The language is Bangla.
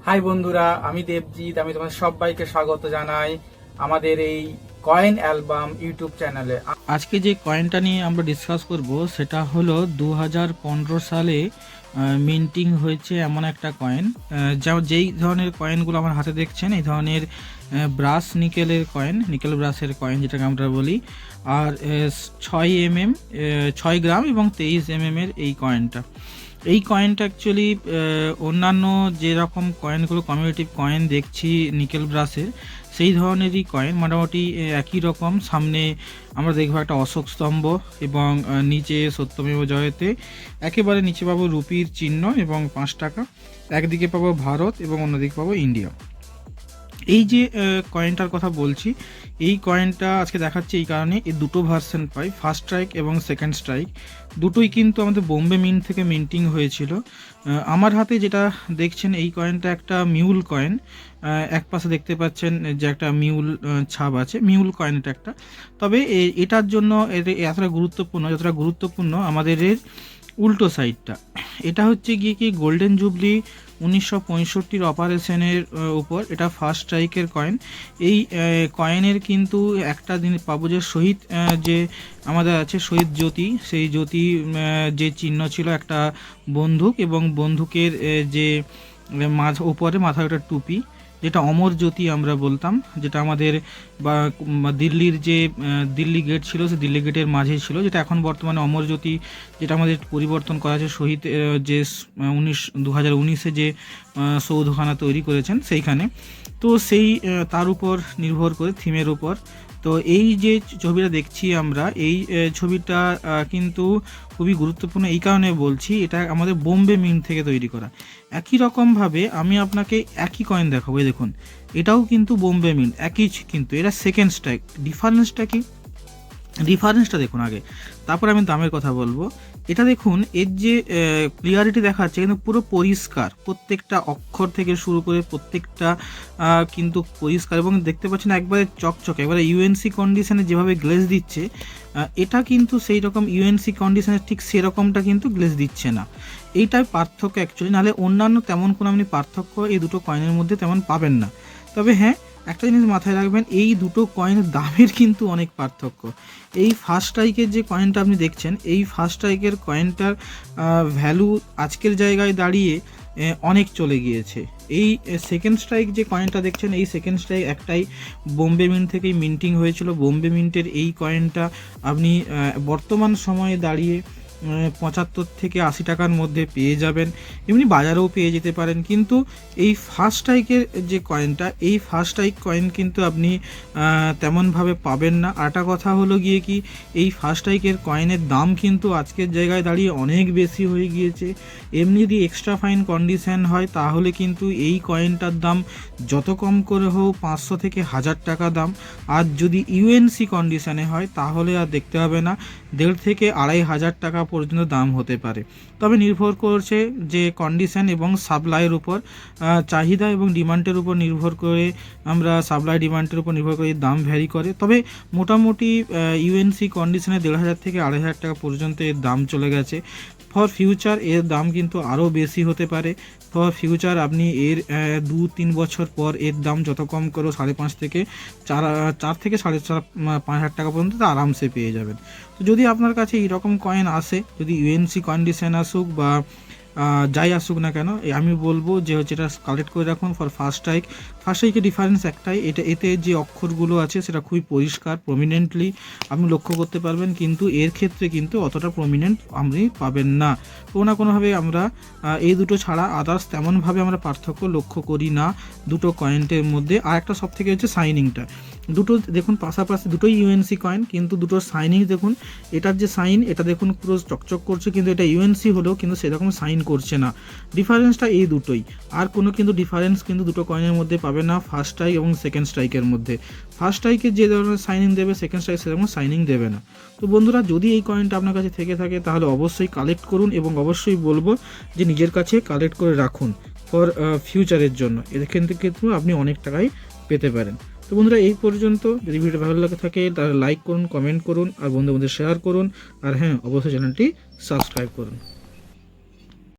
হাই বন্ধুরা, আমি দেবজিৎ। আমি তোমাদের সবাইকে স্বাগত জানাই আমাদের এই কয়েন অ্যালবাম ইউটিউব চ্যানেলে। আজকে যে কয়েনটা নিয়ে আমরা ডিসকাস করব সেটা হলো 2015 সালে মিন্টিং হয়েছে এমন একটা কয়েন, যেই ধরনের কয়েনগুলো আমার হাতে দেখছেন এই ধরনের ব্রাশ নিকেলের কয়েন, নিকেল ব্রাশের কয়েন যেটাকে আমরা বলি। আর 6 গ্রাম এবং 23 এর এই কয়েনটা অ্যাকচুয়ালি অন্যান্য যেরকম কয়েনগুলো কমিউনিটিভ কয়েন দেখছি নিকেল ব্রাশের, সেই ধরনেরই কয়েন, মোটামুটি একই রকম। সামনে আমরা দেখবো একটা অশোক স্তম্ভ এবং নিচে সত্যমেব জয়তে, একেবারে নিচে পাবো রুপির চিহ্ন এবং 5 টাকা, একদিকে পাবো ভারত এবং অন্যদিকে পাবো ইন্ডিয়া। এই যে কয়েনটার কথা বলছি, এই কয়েনটা আজকে দেখাচ্ছি এই কারণে এই দুটো ভার্সন পাই, ফার্স্ট স্ট্রাইক এবং সেকেন্ড স্ট্রাইক, দুটোই কিন্তু আমাদের বোম্বে মিন্ট থেকে মিন্টিং হয়েছিল। আমার হাতে যেটা দেখছেন এই কয়েনটা একটা মিউল কয়েন, এক পাশে দেখতে পাচ্ছেন যে একটা মিউল ছাপ আছে, মিউল কয়েন এটা একটা। তবে এটার জন্য এতটা গুরুত্বপূর্ণ, যতটা গুরুত্বপূর্ণ আমাদের এর উল্টো সাইডটা। এটা হচ্ছে গিয়ে কি গোল্ডেন জুবলি 1965 অপারেশনের উপর, এটা ফার্স্ট স্ট্রাইকের কয়েন। এই কয়েনের কিন্তু একটা জিনিস পাবো যে শহীদ যে আমাদের আছে শহীদ জ্যোতি, সেই জ্যোতি যে চিহ্ন ছিল একটা বন্দুক, এবং বন্দুকের যে উপরে মাথায় একটা টুপি, যেটা অমর জ্যোতি আমরা বলতাম, যেটা আমাদের বা দিল্লির যে দিল্লি গেট ছিল সেই দিল্লি গেটের মাঝে ছিল, যেটা এখন বর্তমানে অমর জ্যোতি, যেটা আমাদের পরিবর্তন করা আছে শহীদ যে 2019-এ যে সৌধখানা তৈরি করেছেন সেইখানে। তো সেই তার উপর নির্ভর করে থিমের উপর। তো এই যে ছবিটা দেখছি আমরা, এই ছবিটা কিন্তু খুবই গুরুত্বপূর্ণ এই কারণে বলছি, এটা আমাদের বোম্বে মিন্ট থেকে তৈরি করা। একই রকমভাবে আমি আপনাকে একই কয়েন দেখাবো, দেখুন এটাও কিন্তু বোম্বে মিন্ট, একই, কিন্তু এটা সেকেন্ড স্ট্রাইক। ডিফারেন্সটা দেখুন আগে, তারপর আমি দামের কথা বলবো। এটা দেখুন, এর যে ক্লিয়ারিটি দেখাচ্ছে কিন্তু পুরো পরিষ্কার, প্রত্যেকটা অক্ষর থেকে শুরু করে প্রত্যেকটা কিন্তু পরিষ্কার, এবং দেখতে পাচ্ছেন একবারে চকচকে, একবারে ইউএনসি কন্ডিশনে যেভাবে গ্লেজ দিচ্ছে, এটা কিন্তু সেই রকম ইউএনসি কন্ডিশনে ঠিক সেরকমটা কিন্তু গ্লেজ দিচ্ছে না। এইটাই পার্থক্য অ্যাকচুয়ালি, নাহলে অন্যান্য তেমন কোনো আপনি পার্থক্য এই দুটো কয়েনের মধ্যে তেমন পাবেন না। তবে হ্যাঁ, একটা জিনিস মাথায় রাখবেন, এই দুটো কয়েনের দামের কিন্তু অনেক পার্থক্য। এই ফার্স্ট স্ট্রাইকের যে কয়েনটা আপনি দেখছেন, এই ফার্স্ট স্ট্রাইকের কয়েনটার ভ্যালু আজকের জায়গায় দাঁড়িয়ে অনেক চলে গিয়েছে। এই সেকেন্ড স্ট্রাইক যে কয়েনটা দেখছেন, এই সেকেন্ড স্ট্রাইক একটাই বোম্বে মিন্ট থেকেই মিন্টিং হয়েছিল। বোম্বে মিন্টের এই কয়েনটা আপনি বর্তমান সময়ে দাঁড়িয়ে 75 থেকে 80 টাকার মধ্যে পেয়ে যাবেন, এমনি বাজারেও পেয়ে যেতে পারেন। কিন্তু এই ফার্স্ট স্ট্রাইকের যে কয়েনটা, এই ফার্স্ট স্ট্রাইক কয়েন কিন্তু আপনি তেমনভাবে পাবেন না। আরেকটা কথা হলো গিয়ে কি, এই ফার্স্ট স্ট্রাইকের কয়েনের দাম কিন্তু আজকের জায়গায় দাঁড়িয়ে অনেক বেশি হয়ে গিয়েছে। এমনি যদি এক্সট্রা ফাইন কন্ডিশন হয় তাহলে কিন্তু এই কয়েনটার দাম যত কম করে হোক 500 থেকে 1000 টাকা দাম। আর যদি ইউএনসি কন্ডিশনে হয় তাহলে আর দেখতে হবে না, 1.5 থেকে 2,500 টাকা পর্যন্ত দাম হতে পারে। তবে নির্ভর করছে যে কন্ডিশন এবং সাপ্লাইয়ের উপর, চাহিদা এবং ডিমান্ডের উপর নির্ভর করে, আমরা সাপ্লাই ডিমান্ডের উপর নির্ভর করে দাম ভ্যারি করে। তবে মোটামুটি ইউএনসি কন্ডিশনে 1,500 থেকে 2,500 টাকা পর্যন্ত এর দাম চলে গেছে। ফর ফিউচার এর দাম কিন্তু আরও বেশি হতে পারে। ফর ফিউচার আপনি এর 2-3 বছর পর এর দাম যত কম করে 5.5 থেকে 4 থেকে 4.5 টাকা পর্যন্ত আরামসে পেয়ে যাবেন। তো যদি আপনার কাছে এইরকম কয়েন আসে, যদি ইউএনসি কন্ডিশন আসুক বা যাই আসুক না কেন, আমি বলবো যে হচ্ছে এটা কালেক্ট করে রাখুন ফর ফার্স্ট স্ট্রাইকের ডিফারেন্স একটাই, এতে যে অক্ষরগুলো আছে সেটা খুবই পরিষ্কার, প্রমিনেন্টলি আপনি লক্ষ্য করতে পারবেন, কিন্তু এর ক্ষেত্রে কিন্তু অতটা প্রমিনেন্ট আপনি পাবেন না। কোনো না কোনোভাবে আমরা এই দুটো ছাড়া আদার্স তেমনভাবে আমরা পার্থক্য লক্ষ্য করি না দুটো কয়েনের মধ্যে। আর একটা সব থেকে হচ্ছে সাইনিংটা, দুটো দেখুন পাশাপাশি দুটোই ইউএনসি কয়েন, কিন্তু দুটোর সাইনিং দেখুন, এটার যে সাইন এটা দেখুন পুরো চকচক করছে, কিন্তু এটা ইউএনসি হলেও কিন্তু সেরকম সাইন করছে না। ডিফারেন্সটা এই দুটোই, আর কোনো কিন্তু ডিফারেন্স কিন্তু দুটো কয়েনের মধ্যে পাবে না ফার্স্ট স্ট্রাইক এবং সেকেন্ড স্ট্রাইকের মধ্যে। ফার্স্ট স্ট্রাইকের যে ধরনের সাইনিং দেবে, সেকেন্ড স্ট্রাইক সেরকম সাইনিং দেবে না। তো বন্ধুরা, যদি এই কয়েনটা আপনার কাছে থেকে থাকে তাহলে অবশ্যই কালেক্ট করুন, এবং অবশ্যই বলবো যে নিজের কাছে কালেক্ট করে রাখুন ফর ফিউচারের জন্য। এখান থেকে কিন্তু আপনি অনেক টাকাই পেতে পারেন। তো বন্ধুরা, এই পর্যন্ত। যদি ভিডিও ভালো লাগে থাকে তাহলে লাইক করুন, কমেন্ট করুন, আর বন্ধুদের শেয়ার করুন, আর হ্যাঁ, অবশ্যই চ্যানেলটি সাবস্ক্রাইব করুন।